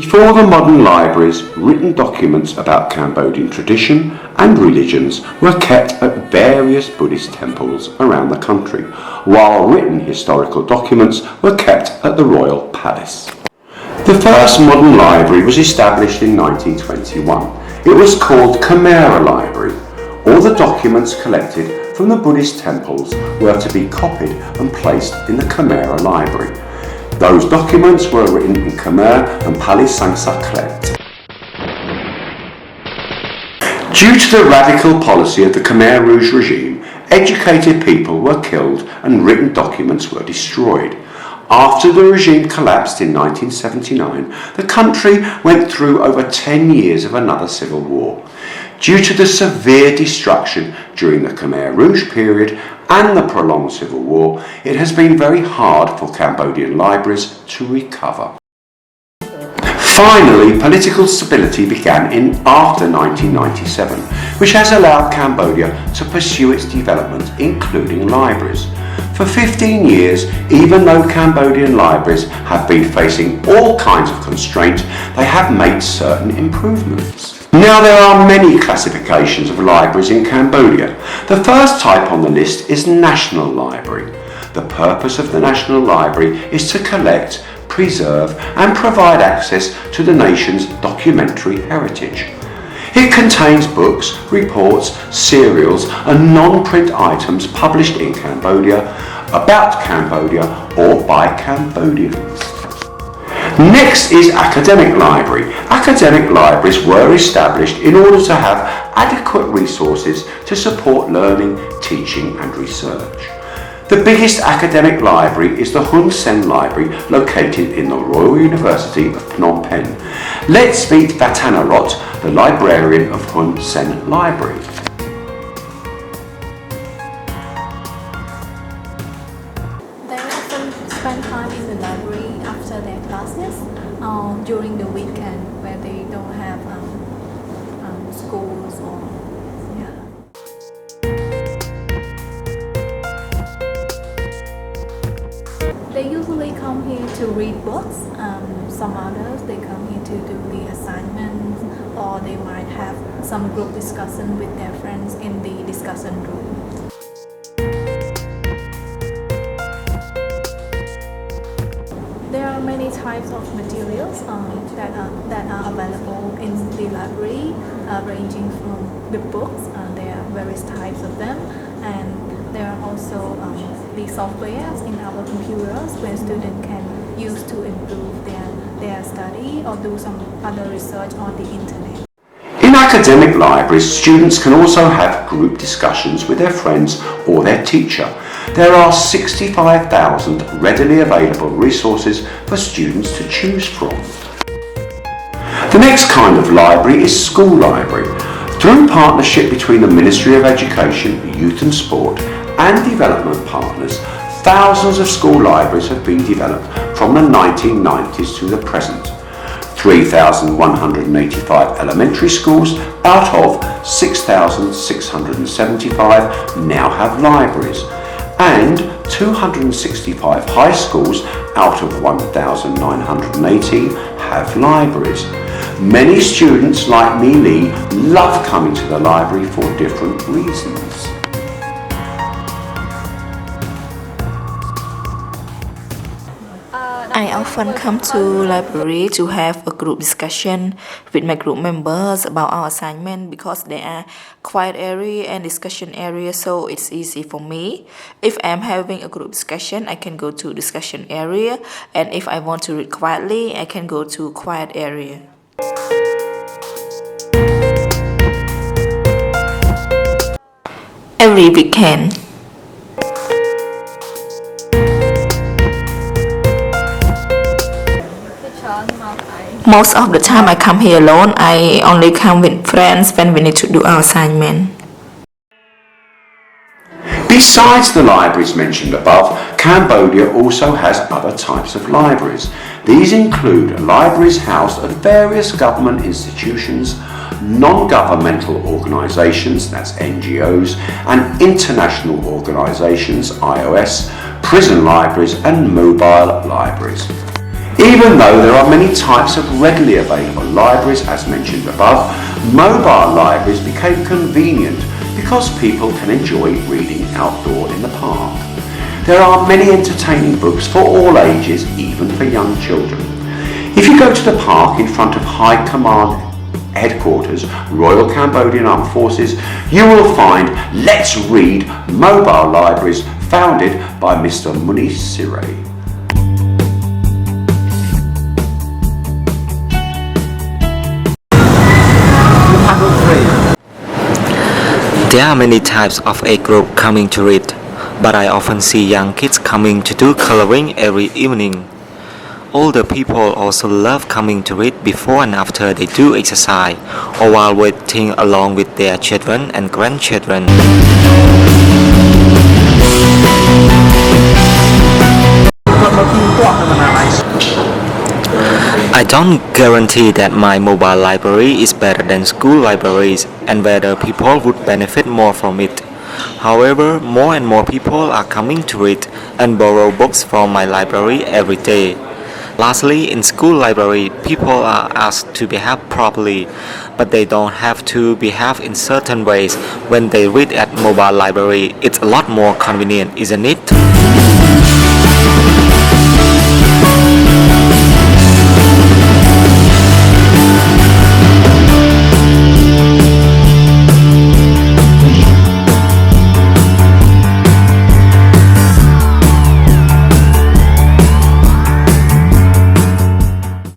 Before the modern libraries, written documents about Cambodian tradition and religions were kept at various Buddhist temples around the country, while written historical documents were kept at the Royal Palace. The first modern library was established in 1921. It was called Khmer Library. All the documents collected from the Buddhist temples were to be copied and placed in the Khmer Library. Those documents were written in Khmer and Pali Sanskrit. Due to the radical policy of the Khmer Rouge regime, educated people were killed and written documents were destroyed. After the regime collapsed in 1979, the country went through over 10 years of another civil war. Due to the severe destruction during the Khmer Rouge period and the prolonged civil war, it has been very hard for Cambodian libraries to recover. Finally, political stability began after 1997, which has allowed Cambodia to pursue its development, including libraries. For 15 years, even though Cambodian libraries have been facing all kinds of constraints, they have made certain improvements. Now there are many classifications of libraries in Cambodia. The first type on the list is National Library. The purpose of the National Library is to collect, preserve and provide access to the nation's documentary heritage. It contains books, reports, serials and non-print items published in Cambodia, about Cambodia or by Cambodians. Next is Academic Library. Academic libraries were established in order to have adequate resources to support learning, teaching and research. The biggest academic library is the Hun Sen Library, located in the Royal University of Phnom Penh. Let's meet Vatanarot, the librarian of Hun Sen Library. They often spend time in the library after their classes or during the weekend where they don't have schools or They usually come here to read books. Some others, they come here to do the assignments, or they might have some group discussion with their friends in the discussion room. There are many types of materials that are available in the library, ranging from the books. There are various types of them, and there are also the softwares in our computers where students can use to improve their study or do some other research on the internet. In academic libraries, students can also have group discussions with their friends or their teacher. There are 65,000 readily available resources for students to choose from. The next kind of library is School Library. Through partnership between the Ministry of Education, Youth and Sport and development partners, thousands of school libraries have been developed from the 1990s to the present. 3,185 elementary schools out of 6,675 now have libraries, and 265 high schools out of 1,918 have libraries. Many students like Me Lee love coming to the library for different reasons. I often come to library to have a group discussion with my group members about our assignment because they are quiet area and discussion area, so it's easy for me. If I'm having a group discussion, I can go to discussion area, and if I want to read quietly, I can go to quiet area. Every weekend. Most of the time I come here alone. I only come with friends when we need to do our assignment. Besides the libraries mentioned above, Cambodia also has other types of libraries. These include libraries housed at various government institutions, non-governmental organisations, that's NGOs, and international organisations, IOS, prison libraries and mobile libraries. Even though there are many types of readily available libraries as mentioned above, mobile libraries became convenient because people can enjoy reading outdoor in the park. There are many entertaining books for all ages, even for young children. If you go to the park in front of High Command Headquarters, Royal Cambodian Armed Forces, you will find Let's Read mobile libraries founded by Mr. Munish Siray. There are many types of age group coming to read, but I often see young kids coming to do coloring every evening. Older people also love coming to read before and after they do exercise, or while waiting along with their children and grandchildren. I don't guarantee that my mobile library is better than school libraries and whether people would benefit more from it. However, more and more people are coming to read and borrow books from my library every day. Lastly, in school library, people are asked to behave properly, but they don't have to behave in certain ways. When they read at mobile library, it's a lot more convenient, isn't it?